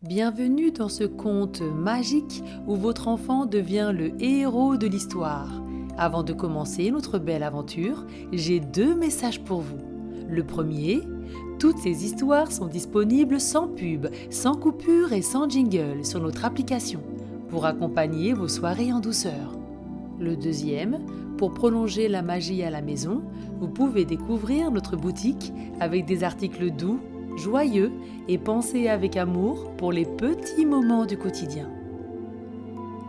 Bienvenue dans ce conte magique où votre enfant devient le héros de l'histoire. Avant de commencer notre belle aventure, j'ai 2 messages pour vous. Le premier, toutes ces histoires sont disponibles sans pub, sans coupure et sans jingle sur notre application pour accompagner vos soirées en douceur. Le deuxième, pour prolonger la magie à la maison, vous pouvez découvrir notre boutique avec des articles doux, joyeux et pensés avec amour pour les petits moments du quotidien.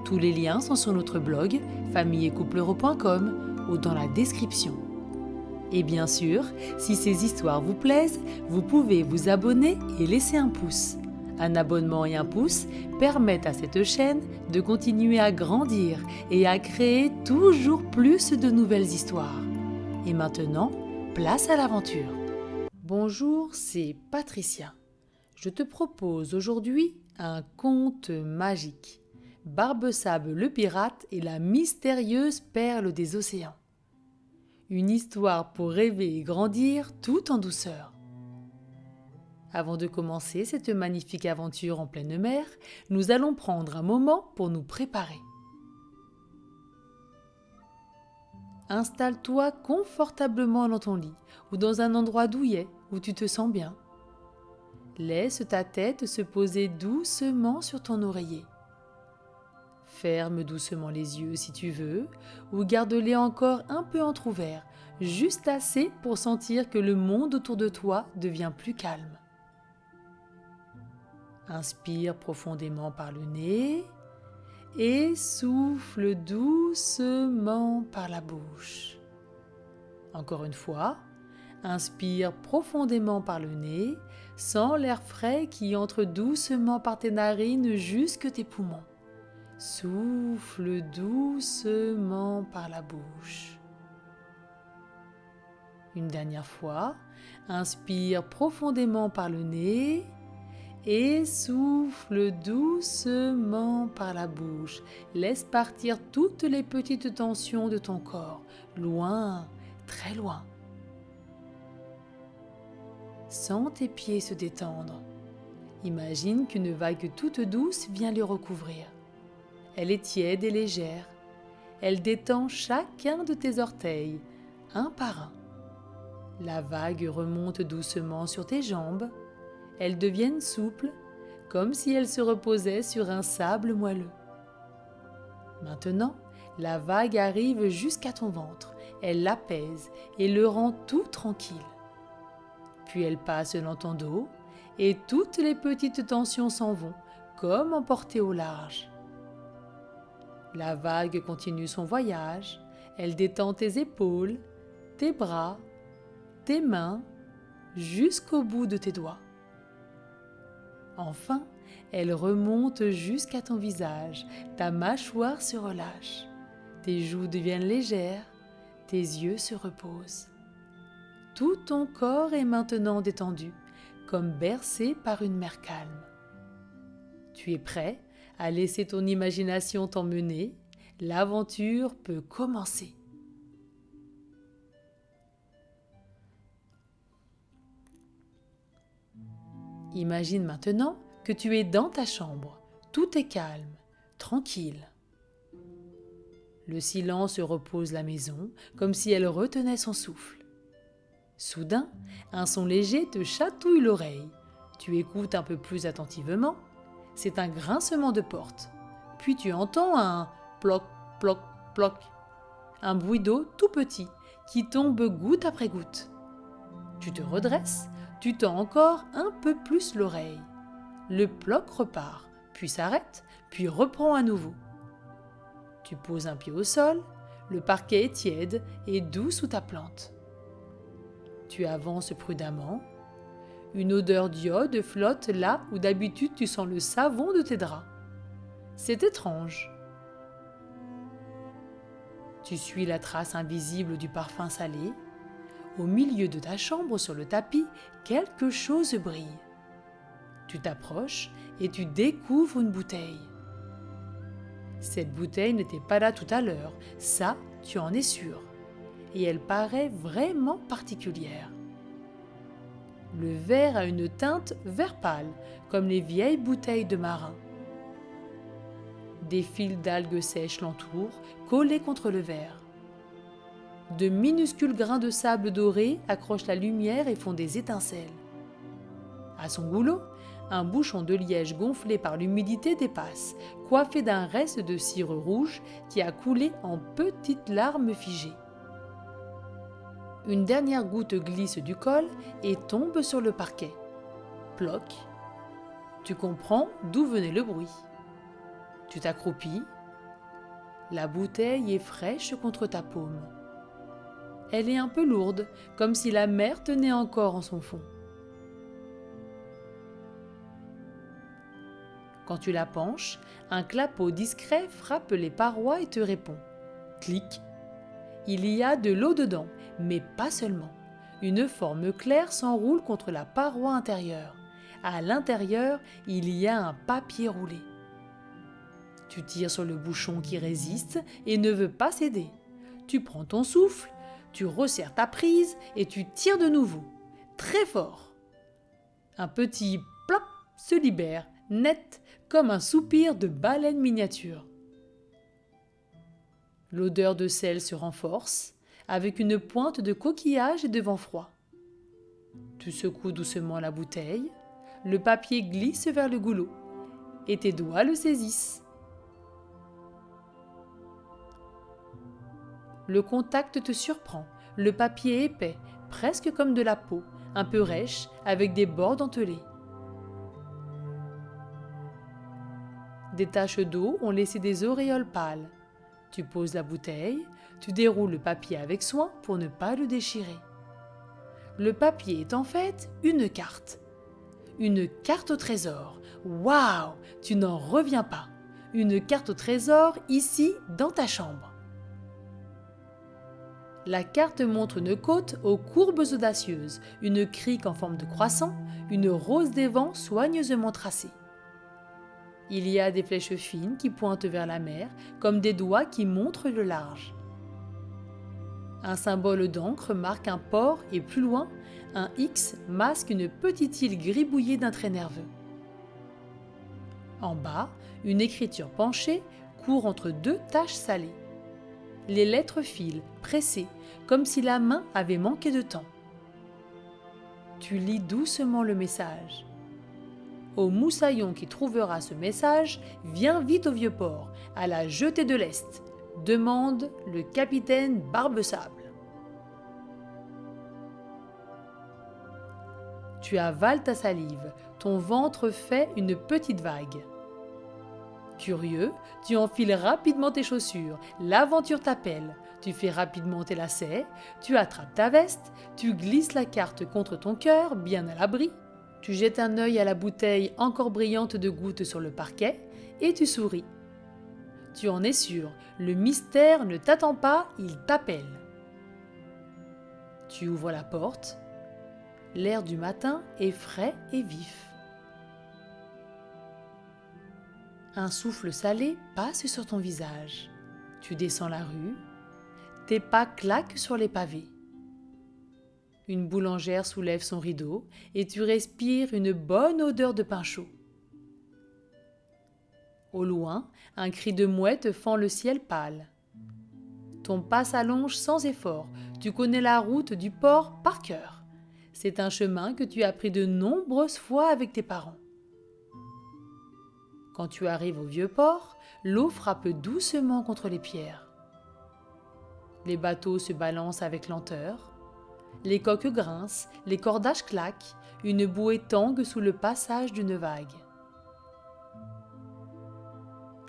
Tous les liens sont sur notre blog familleetcoupleheureux.com ou dans la description. Et bien sûr, si ces histoires vous plaisent, vous pouvez vous abonner et laisser un pouce. Un abonnement et un pouce permettent à cette chaîne de continuer à grandir et à créer toujours plus de nouvelles histoires. Et maintenant, place à l'aventure. Bonjour, c'est Patricia. Je te propose aujourd'hui un conte magique. Barbe-Sable le pirate et la mystérieuse perle des océans. Une histoire pour rêver et grandir tout en douceur. Avant de commencer cette magnifique aventure en pleine mer, nous allons prendre un moment pour nous préparer. Installe-toi confortablement dans ton lit ou dans un endroit douillet où tu te sens bien. Laisse ta tête se poser doucement sur ton oreiller. Ferme doucement les yeux si tu veux ou garde-les encore un peu entrouverts, juste assez pour sentir que le monde autour de toi devient plus calme. Inspire profondément par le nez et souffle doucement par la bouche. Encore une fois, inspire profondément par le nez, sens l'air frais qui entre doucement par tes narines jusque tes poumons. Souffle doucement par la bouche. Une dernière fois, inspire profondément par le nez et souffle doucement par la bouche. Laisse partir toutes les petites tensions de ton corps, loin, très loin. Sens tes pieds se détendre. Imagine qu'une vague toute douce vient les recouvrir. Elle est tiède et légère. Elle détend chacun de tes orteils, un par un. La vague remonte doucement sur tes jambes. Elles deviennent souples, comme si elles se reposaient sur un sable moelleux. Maintenant, la vague arrive jusqu'à ton ventre. Elle l'apaise et le rend tout tranquille. Puis elle passe dans ton dos et toutes les petites tensions s'en vont, comme emportées au large. La vague continue son voyage. Elle détend tes épaules, tes bras, tes mains, jusqu'au bout de tes doigts. Enfin, elle remonte jusqu'à ton visage, ta mâchoire se relâche, tes joues deviennent légères, tes yeux se reposent. Tout ton corps est maintenant détendu, comme bercé par une mer calme. Tu es prêt à laisser ton imagination t'emmener, l'aventure peut commencer. Imagine maintenant que tu es dans ta chambre, tout est calme, tranquille. Le silence repose la maison comme si elle retenait son souffle. Soudain, un son léger te chatouille l'oreille. Tu écoutes un peu plus attentivement. C'est un grincement de porte. Puis tu entends un ploc, ploc, ploc. Un bruit d'eau tout petit qui tombe goutte après goutte. Tu te redresses, tu tends encore un peu plus l'oreille. Le ploc repart, puis s'arrête, puis reprend à nouveau. Tu poses un pied au sol, le parquet est tiède et doux sous ta plante. Tu avances prudemment. Une odeur d'iode flotte là où d'habitude tu sens le savon de tes draps. C'est étrange. Tu suis la trace invisible du parfum salé. Au milieu de ta chambre, sur le tapis, quelque chose brille. Tu t'approches et tu découvres une bouteille. Cette bouteille n'était pas là tout à l'heure, ça, tu en es sûr. Et elle paraît vraiment particulière. Le verre a une teinte vert pâle, comme les vieilles bouteilles de marin. Des fils d'algues sèches l'entourent, collés contre le verre. De minuscules grains de sable doré accrochent la lumière et font des étincelles. À son goulot, un bouchon de liège gonflé par l'humidité dépasse, coiffé d'un reste de cire rouge qui a coulé en petites larmes figées. Une dernière goutte glisse du col et tombe sur le parquet. Ploc. Tu comprends d'où venait le bruit. Tu t'accroupis. La bouteille est fraîche contre ta paume. Elle est un peu lourde, comme si la mer tenait encore en son fond. Quand tu la penches, un clapot discret frappe les parois et te répond. Clic. Il y a de l'eau dedans, mais pas seulement. Une forme claire s'enroule contre la paroi intérieure. À l'intérieur, il y a un papier roulé. Tu tires sur le bouchon qui résiste et ne veut pas céder. Tu prends ton souffle, tu resserres ta prise et tu tires de nouveau, très fort. Un petit plop se libère, net, comme un soupir de baleine miniature. L'odeur de sel se renforce, avec une pointe de coquillage et de vent froid. Tu secoues doucement la bouteille, le papier glisse vers le goulot, et tes doigts le saisissent. Le contact te surprend, le papier est épais, presque comme de la peau, un peu rêche, avec des bords dentelés. Des taches d'eau ont laissé des auréoles pâles. Tu poses la bouteille, tu déroules le papier avec soin pour ne pas le déchirer. Le papier est en fait une carte. Une carte au trésor. Waouh, tu n'en reviens pas. Une carte au trésor ici dans ta chambre. La carte montre une côte aux courbes audacieuses, une crique en forme de croissant, une rose des vents soigneusement tracée. Il y a des flèches fines qui pointent vers la mer, comme des doigts qui montrent le large. Un symbole d'encre marque un port et plus loin, un X masque une petite île gribouillée d'un trait nerveux. En bas, une écriture penchée court entre deux taches salées. Les lettres filent, pressées, comme si la main avait manqué de temps. Tu lis doucement le message. Au moussaillon qui trouvera ce message, viens vite au Vieux-Port, à la jetée de l'Est. Demande le capitaine Barbesable. Tu avales ta salive, ton ventre fait une petite vague. Curieux, tu enfiles rapidement tes chaussures, l'aventure t'appelle, tu fais rapidement tes lacets, tu attrapes ta veste, tu glisses la carte contre ton cœur, bien à l'abri. Tu jettes un œil à la bouteille encore brillante de gouttes sur le parquet et tu souris. Tu en es sûr, le mystère ne t'attend pas, il t'appelle. Tu ouvres la porte. L'air du matin est frais et vif. Un souffle salé passe sur ton visage. Tu descends la rue. Tes pas claquent sur les pavés. Une boulangère soulève son rideau et tu respires une bonne odeur de pain chaud. Au loin, un cri de mouette fend le ciel pâle. Ton pas s'allonge sans effort, tu connais la route du port par cœur. C'est un chemin que tu as pris de nombreuses fois avec tes parents. Quand tu arrives au Vieux-Port, l'eau frappe doucement contre les pierres. Les bateaux se balancent avec lenteur. Les coques grincent, les cordages claquent, une bouée tangue sous le passage d'une vague.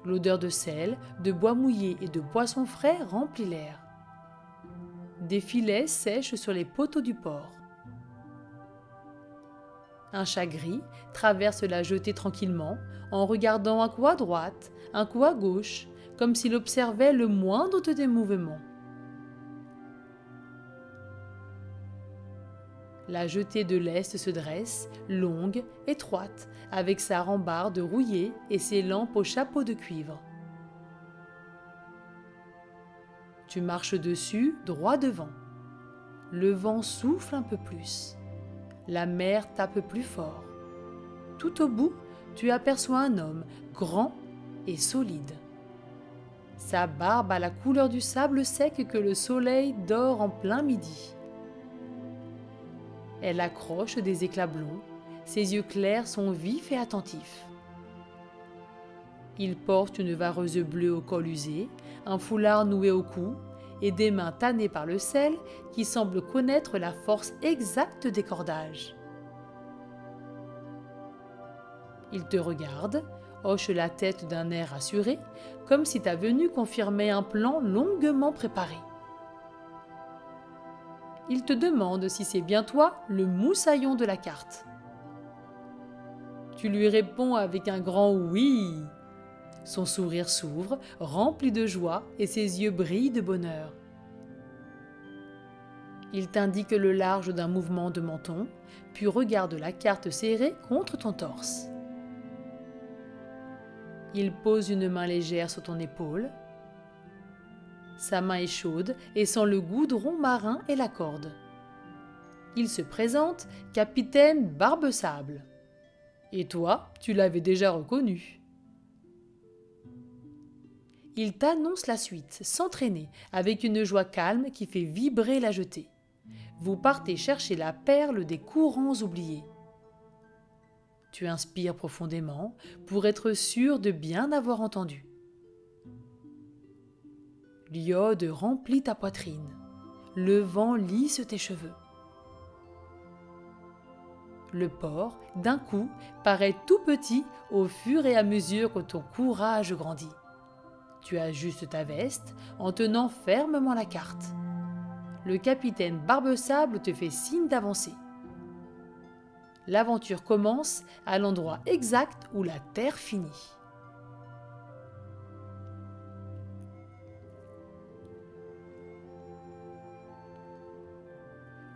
L'odeur de sel, de bois mouillé et de poissons frais remplit l'air. Des filets sèchent sur les poteaux du port. Un chat gris traverse la jetée tranquillement, en regardant un coup à droite, un coup à gauche, comme s'il observait le moindre de tes mouvements. La jetée de l'Est se dresse, longue, étroite, avec sa rambarde rouillée et ses lampes au chapeau de cuivre. Tu marches dessus, droit devant. Le vent souffle un peu plus. La mer tape plus fort. Tout au bout, tu aperçois un homme grand et solide. Sa barbe a la couleur du sable sec que le soleil dore en plein midi. Elle accroche des éclats blonds, ses yeux clairs sont vifs et attentifs. Il porte une vareuse bleue au col usé, un foulard noué au cou et des mains tannées par le sel qui semblent connaître la force exacte des cordages. Il te regarde, hoche la tête d'un air assuré, comme si ta venue confirmait un plan longuement préparé. Il te demande si c'est bien toi le moussaillon de la carte. Tu lui réponds avec un grand oui. Son sourire s'ouvre, rempli de joie, et ses yeux brillent de bonheur. Il t'indique le large d'un mouvement de menton, puis regarde la carte serrée contre ton torse. Il pose une main légère sur ton épaule. Sa main est chaude et sent le goudron marin et la corde. Il se présente, capitaine Barbe-Sable. Et toi, tu l'avais déjà reconnu. Il t'annonce la suite, sans traîner, avec une joie calme qui fait vibrer la jetée. Vous partez chercher la perle des courants oubliés. Tu inspires profondément pour être sûr de bien avoir entendu. L'iode remplit ta poitrine. Le vent lisse tes cheveux. Le port, d'un coup, paraît tout petit au fur et à mesure que ton courage grandit. Tu ajustes ta veste en tenant fermement la carte. Le capitaine Barbe-Sable te fait signe d'avancer. L'aventure commence à l'endroit exact où la terre finit.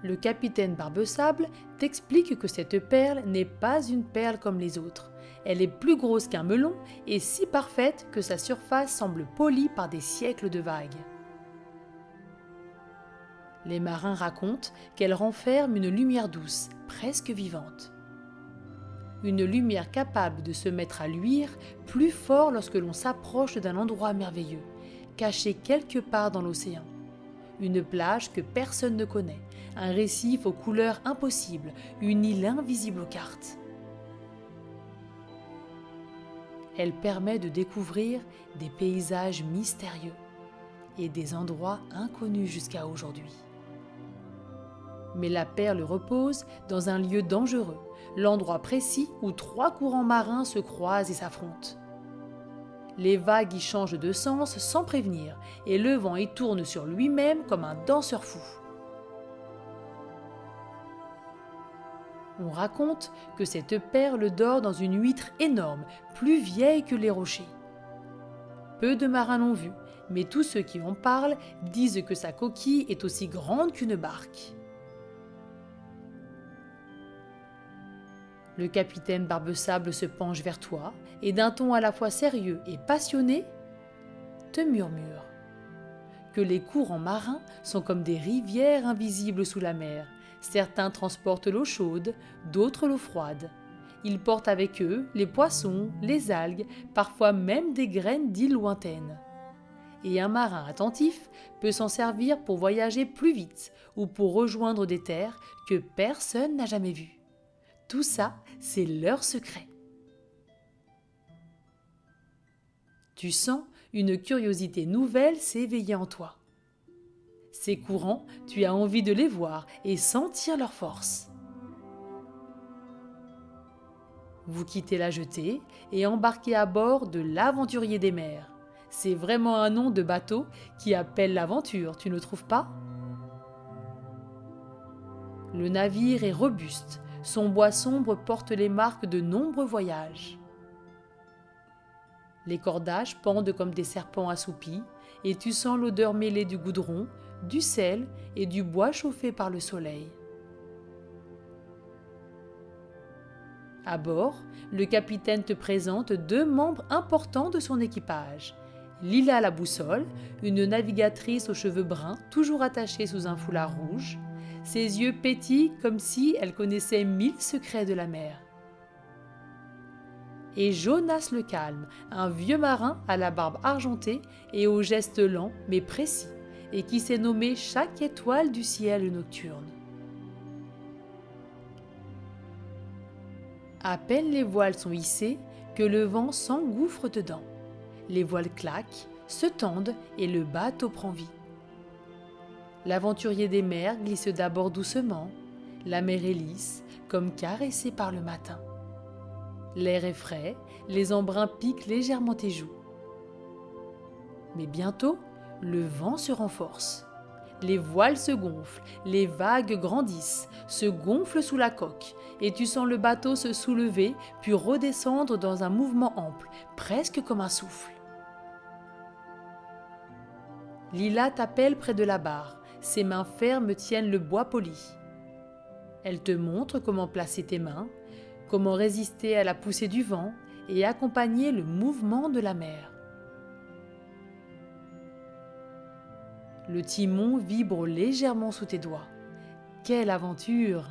Le capitaine Barbe-Sable t'explique que cette perle n'est pas une perle comme les autres. Elle est plus grosse qu'un melon et si parfaite que sa surface semble polie par des siècles de vagues. Les marins racontent qu'elle renferme une lumière douce, presque vivante. Une lumière capable de se mettre à luire plus fort lorsque l'on s'approche d'un endroit merveilleux, caché quelque part dans l'océan. Une plage que personne ne connaît, un récif aux couleurs impossibles, une île invisible aux cartes. Elle permet de découvrir des paysages mystérieux et des endroits inconnus jusqu'à aujourd'hui. Mais la perle repose dans un lieu dangereux, l'endroit précis où 3 courants marins se croisent et s'affrontent. Les vagues y changent de sens sans prévenir et le vent y tourne sur lui-même comme un danseur fou. On raconte que cette perle dort dans une huître énorme, plus vieille que les rochers. Peu de marins l'ont vue, mais tous ceux qui en parlent disent que sa coquille est aussi grande qu'une barque. Le capitaine Barbe-Sable se penche vers toi et d'un ton à la fois sérieux et passionné, te murmure que les courants marins sont comme des rivières invisibles sous la mer. Certains transportent l'eau chaude, d'autres l'eau froide. Ils portent avec eux les poissons, les algues, parfois même des graines d'îles lointaines. Et un marin attentif peut s'en servir pour voyager plus vite ou pour rejoindre des terres que personne n'a jamais vues. Tout ça, c'est leur secret. Tu sens une curiosité nouvelle s'éveiller en toi. Ces courants, tu as envie de les voir et sentir leur force. Vous quittez la jetée et embarquez à bord de l'Aventurier des mers. C'est vraiment un nom de bateau qui appelle l'aventure, tu ne trouves pas? Le navire est robuste, son bois sombre porte les marques de nombreux voyages. Les cordages pendent comme des serpents assoupis et tu sens l'odeur mêlée du goudron, du sel et du bois chauffé par le soleil. À bord, le capitaine te présente 2 membres importants de son équipage. Lila la boussole, une navigatrice aux cheveux bruns toujours attachée sous un foulard rouge. Ses yeux pétillent comme si elle connaissait 1000 secrets de la mer. Et Jonas le calme, un vieux marin à la barbe argentée et aux gestes lents mais précis, et qui sait nommer chaque étoile du ciel nocturne. À peine les voiles sont hissées que le vent s'engouffre dedans. Les voiles claquent, se tendent et le bateau prend vie. L'aventurier des mers glisse d'abord doucement, la mer est lisse, comme caressée par le matin. L'air est frais, les embruns piquent légèrement tes joues. Mais bientôt, le vent se renforce. Les voiles se gonflent, les vagues grandissent, se gonflent sous la coque, et tu sens le bateau se soulever puis redescendre dans un mouvement ample, presque comme un souffle. Lila t'appelle près de la barre, ses mains fermes tiennent le bois poli. Elle te montre comment placer tes mains, comment résister à la poussée du vent et accompagner le mouvement de la mer. Le timon vibre légèrement sous tes doigts. Quelle aventure!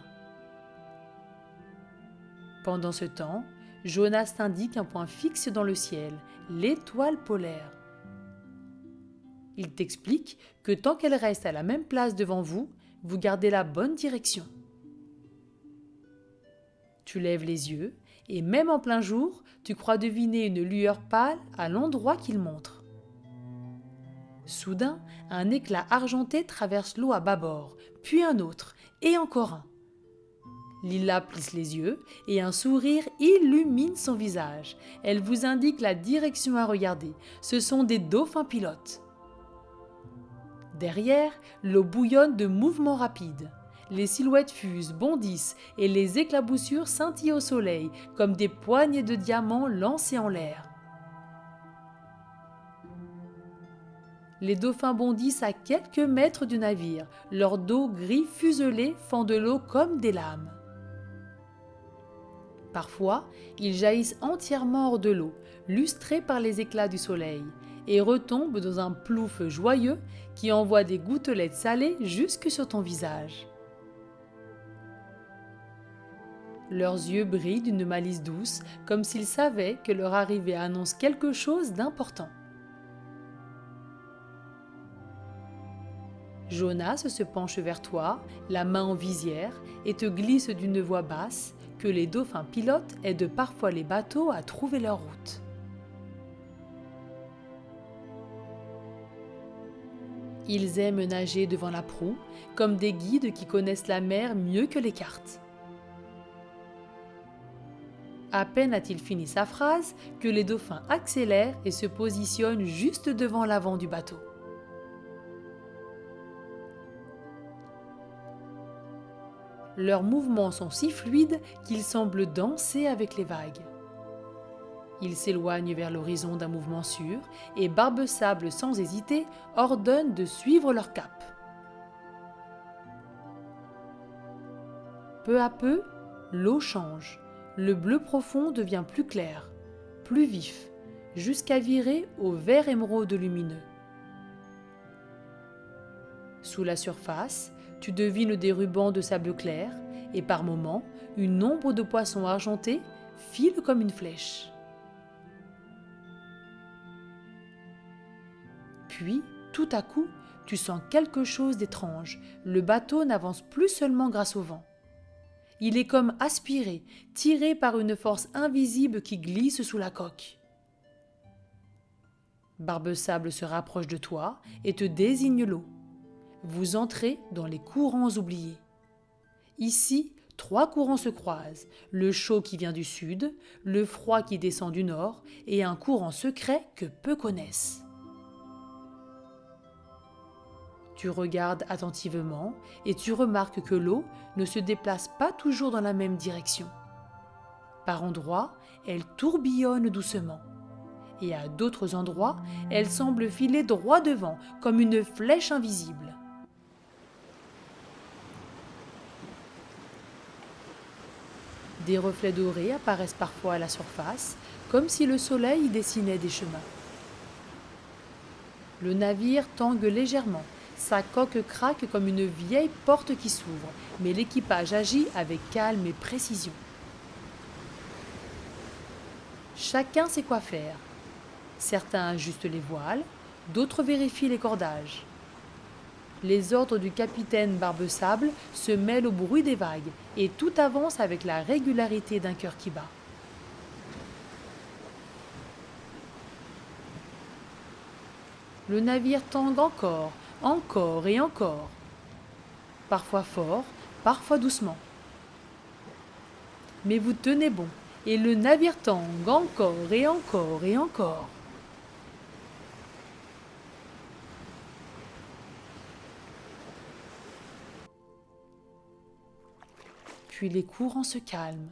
Pendant ce temps, Jonas t'indique un point fixe dans le ciel, l'étoile polaire. Il t'explique que tant qu'elle reste à la même place devant vous, vous gardez la bonne direction. Tu lèves les yeux et même en plein jour, tu crois deviner une lueur pâle à l'endroit qu'il montre. Soudain, un éclat argenté traverse l'eau à bâbord, puis un autre, et encore un. Lila plisse les yeux et un sourire illumine son visage. Elle vous indique la direction à regarder. Ce sont des dauphins pilotes. Derrière, l'eau bouillonne de mouvements rapides. Les silhouettes fusent, bondissent et les éclaboussures scintillent au soleil comme des poignées de diamants lancés en l'air. Les dauphins bondissent à quelques mètres du navire, leur dos gris fuselé fend de l'eau comme des lames. Parfois, ils jaillissent entièrement hors de l'eau, lustrés par les éclats du soleil, et retombent dans un plouf joyeux qui envoie des gouttelettes salées jusque sur ton visage. Leurs yeux brillent d'une malice douce, comme s'ils savaient que leur arrivée annonce quelque chose d'important. Jonas se penche vers toi, la main en visière, et te glisse d'une voix basse que les dauphins pilotes aident parfois les bateaux à trouver leur route. Ils aiment nager devant la proue, comme des guides qui connaissent la mer mieux que les cartes. À peine a-t-il fini sa phrase que les dauphins accélèrent et se positionnent juste devant l'avant du bateau. Leurs mouvements sont si fluides qu'ils semblent danser avec les vagues. Ils s'éloignent vers l'horizon d'un mouvement sûr et Barbe-Sable, sans hésiter, ordonne de suivre leur cap. Peu à peu, l'eau change. Le bleu profond devient plus clair, plus vif, jusqu'à virer au vert émeraude lumineux. Sous la surface, tu devines des rubans de sable clair et par moments, une ombre de poissons argentés file comme une flèche. Puis, tout à coup, tu sens quelque chose d'étrange. Le bateau n'avance plus seulement grâce au vent. Il est comme aspiré, tiré par une force invisible qui glisse sous la coque. Barbe-Sable se rapproche de toi et te désigne l'eau. Vous entrez dans les courants oubliés. Ici, 3 courants se croisent, le chaud qui vient du sud, le froid qui descend du nord et un courant secret que peu connaissent. Tu regardes attentivement et tu remarques que l'eau ne se déplace pas toujours dans la même direction. Par endroits, elle tourbillonne doucement. Et à d'autres endroits, elle semble filer droit devant, comme une flèche invisible. Des reflets dorés apparaissent parfois à la surface, comme si le soleil y dessinait des chemins. Le navire tangue légèrement, Sa coque craque comme une vieille porte qui s'ouvre, mais l'équipage agit avec calme et précision. Chacun sait quoi faire. Certains ajustent les voiles, d'autres vérifient les cordages. Les ordres du capitaine Barbe-Sable se mêlent au bruit des vagues et tout avance avec la régularité d'un cœur qui bat. Le navire tangue encore, encore et encore. Parfois fort, parfois doucement. Mais vous tenez bon, et le navire tangue encore et encore et encore. Puis les courants se calment,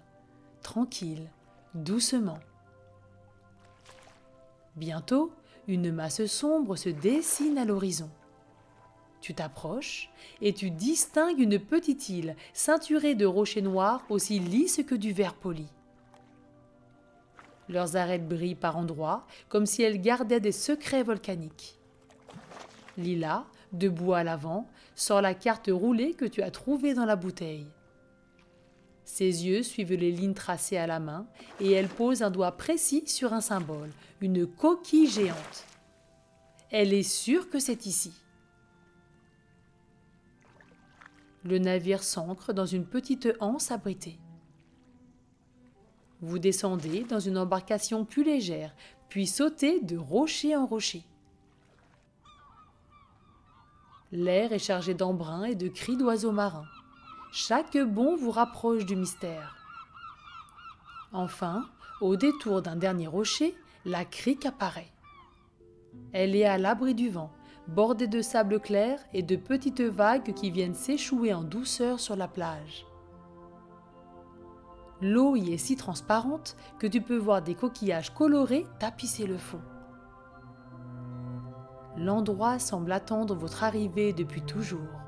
tranquilles, doucement. Bientôt, une masse sombre se dessine à l'horizon. Tu t'approches et tu distingues une petite île ceinturée de rochers noirs aussi lisses que du verre poli. Leurs arêtes brillent par endroits comme si elles gardaient des secrets volcaniques. Lila, debout à l'avant, sort la carte roulée que tu as trouvée dans la bouteille. Ses yeux suivent les lignes tracées à la main et elle pose un doigt précis sur un symbole, une coquille géante. Elle est sûre que c'est ici. Le navire s'ancre dans une petite anse abritée. Vous descendez dans une embarcation plus légère, puis sautez de rocher en rocher. L'air est chargé d'embruns et de cris d'oiseaux marins. Chaque bond vous rapproche du mystère. Enfin, au détour d'un dernier rocher, la crique apparaît. Elle est à l'abri du vent, bordée de sable clair et de petites vagues qui viennent s'échouer en douceur sur la plage. L'eau y est si transparente que tu peux voir des coquillages colorés tapisser le fond. L'endroit semble attendre votre arrivée depuis toujours.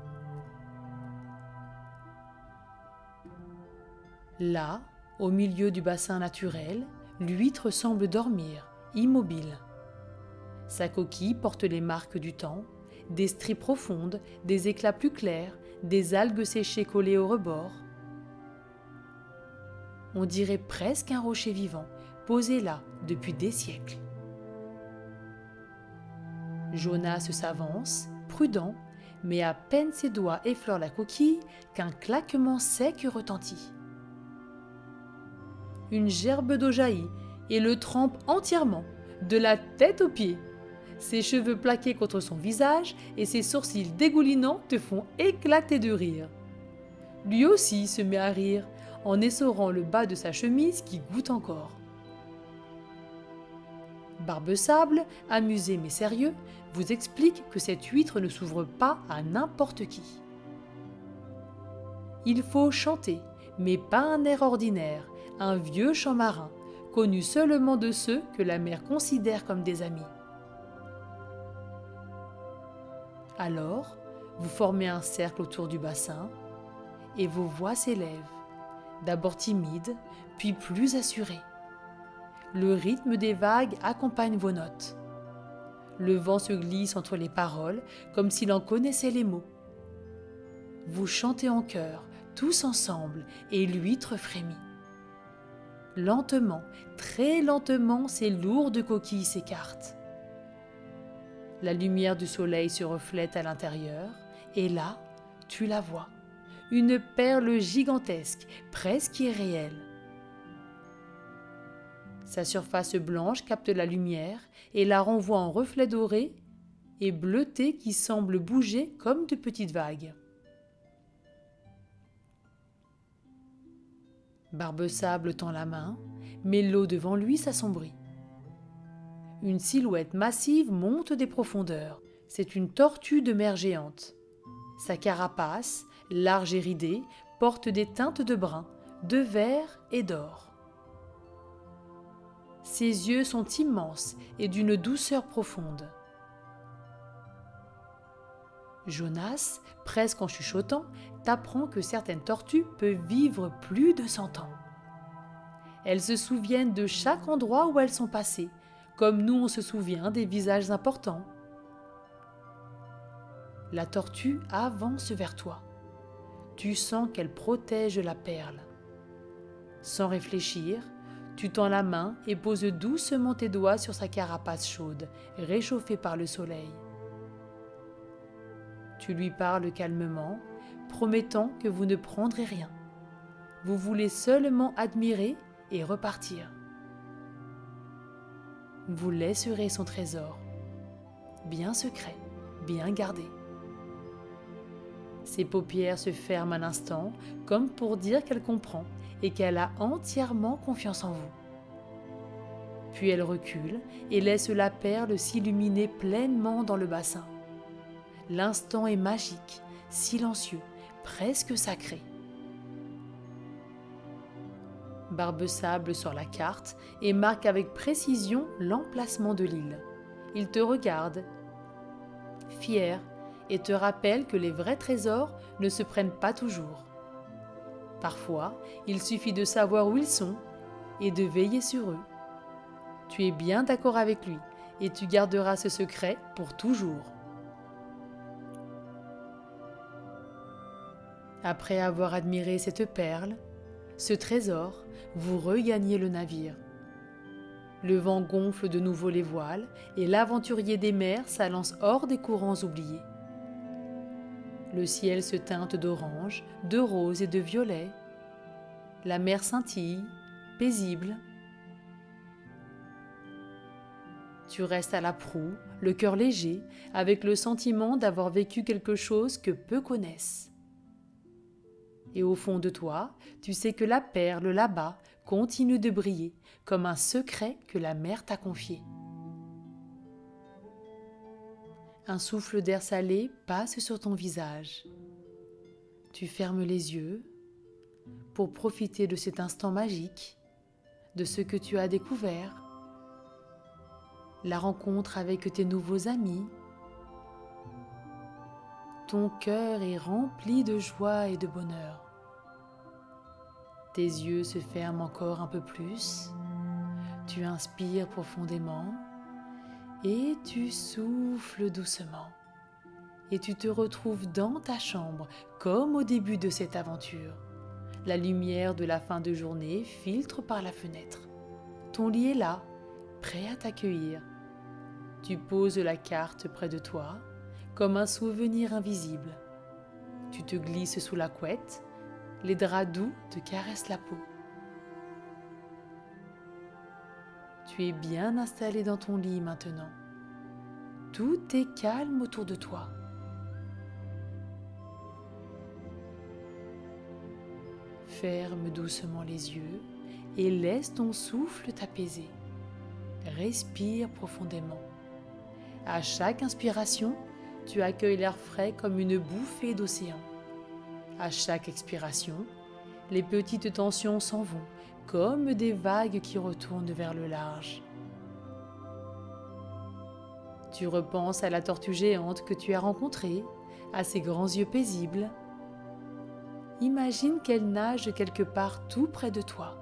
Là, au milieu du bassin naturel, l'huître semble dormir, immobile. Sa coquille porte les marques du temps, des stries profondes, des éclats plus clairs, des algues séchées collées au rebord. On dirait presque un rocher vivant, posé là depuis des siècles. Jonas s'avance, prudent, mais à peine ses doigts effleurent la coquille qu'un claquement sec retentit. Une gerbe d'eau jaillit et le trempe entièrement, de la tête aux pieds. Ses cheveux plaqués contre son visage et ses sourcils dégoulinants te font éclater de rire. Lui aussi se met à rire, en essorant le bas de sa chemise qui goûte encore. Barbe-Sable, amusé mais sérieux, vous explique que cette huître ne s'ouvre pas à n'importe qui. Il faut chanter, mais pas un air ordinaire, un vieux chant marin, connu seulement de ceux que la mer considère comme des amis. Alors, vous formez un cercle autour du bassin et vos voix s'élèvent, d'abord timides, puis plus assurées. Le rythme des vagues accompagne vos notes. Le vent se glisse entre les paroles comme s'il en connaissait les mots. Vous chantez en chœur, tous ensemble, et l'huître frémit. Lentement, très lentement, ses lourdes coquilles s'écartent. La lumière du soleil se reflète à l'intérieur, et là, tu la vois, une perle gigantesque, presque irréelle. Sa surface blanche capte la lumière et la renvoie en reflets dorés et bleutés qui semblent bouger comme de petites vagues. Barbe-Sable tend la main, mais l'eau devant lui s'assombrit. Une silhouette massive monte des profondeurs. C'est une tortue de mer géante. Sa carapace, large et ridée, porte des teintes de brun, de vert et d'or. Ses yeux sont immenses et d'une douceur profonde. Jonas, presque en chuchotant, t'apprend que certaines tortues peuvent vivre plus de 100 ans. Elles se souviennent de chaque endroit où elles sont passées, comme nous on se souvient des visages importants. La tortue avance vers toi. Tu sens qu'elle protège la perle. Sans réfléchir, tu tends la main et poses doucement tes doigts sur sa carapace chaude, réchauffée par le soleil. Tu lui parles calmement, promettant que vous ne prendrez rien. Vous voulez seulement admirer et repartir. Vous laisserez son trésor, bien secret, bien gardé. Ses paupières se ferment un instant, comme pour dire qu'elle comprend et qu'elle a entièrement confiance en vous. Puis elle recule et laisse la perle s'illuminer pleinement dans le bassin. L'instant est magique, silencieux, presque sacré. Barbe-Sable sort la carte et marque avec précision l'emplacement de l'île. Il te regarde, fier, et te rappelle que les vrais trésors ne se prennent pas toujours. Parfois, il suffit de savoir où ils sont et de veiller sur eux. Tu es bien d'accord avec lui et tu garderas ce secret pour toujours. Après avoir admiré cette perle, ce trésor, vous regagnez le navire. Le vent gonfle de nouveau les voiles et l'aventurier des mers s'avance hors des courants oubliés. Le ciel se teinte d'orange, de rose et de violet. La mer scintille, paisible. Tu restes à la proue, le cœur léger, avec le sentiment d'avoir vécu quelque chose que peu connaissent. Et au fond de toi, tu sais que la perle là-bas continue de briller comme un secret que la mer t'a confié. Un souffle d'air salé passe sur ton visage. Tu fermes les yeux pour profiter de cet instant magique, de ce que tu as découvert, la rencontre avec tes nouveaux amis. Ton cœur est rempli de joie et de bonheur. Tes yeux se ferment encore un peu plus. Tu inspires profondément et tu souffles doucement. Et tu te retrouves dans ta chambre comme au début de cette aventure. La lumière de la fin de journée filtre par la fenêtre. Ton lit est là, prêt à t'accueillir. Tu poses la carte près de toi, comme un souvenir invisible. Tu te glisses sous la couette, les draps doux te caressent la peau. Tu es bien installé dans ton lit maintenant. Tout est calme autour de toi. Ferme doucement les yeux et laisse ton souffle t'apaiser. Respire profondément. À chaque inspiration, tu accueilles l'air frais comme une bouffée d'océan. À chaque expiration, les petites tensions s'en vont, comme des vagues qui retournent vers le large. Tu repenses à la tortue géante que tu as rencontrée, à ses grands yeux paisibles. Imagine qu'elle nage quelque part tout près de toi,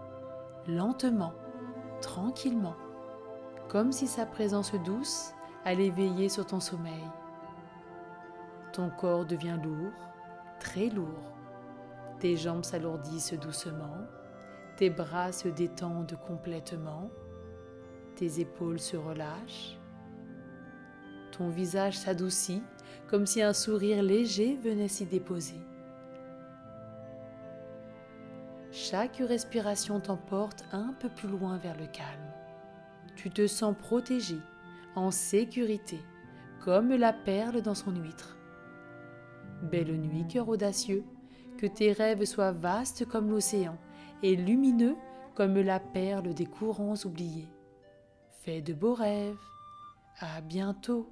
lentement, tranquillement, comme si sa présence douce allait veiller sur ton sommeil. Ton corps devient lourd, très lourd. Tes jambes s'alourdissent doucement, tes bras se détendent complètement, tes épaules se relâchent. Ton visage s'adoucit comme si un sourire léger venait s'y déposer. Chaque respiration t'emporte un peu plus loin vers le calme. Tu te sens protégé, en sécurité, comme la perle dans son huître. Belle nuit, cœur audacieux, que tes rêves soient vastes comme l'océan et lumineux comme la perle des courants oubliés. Fais de beaux rêves. À bientôt.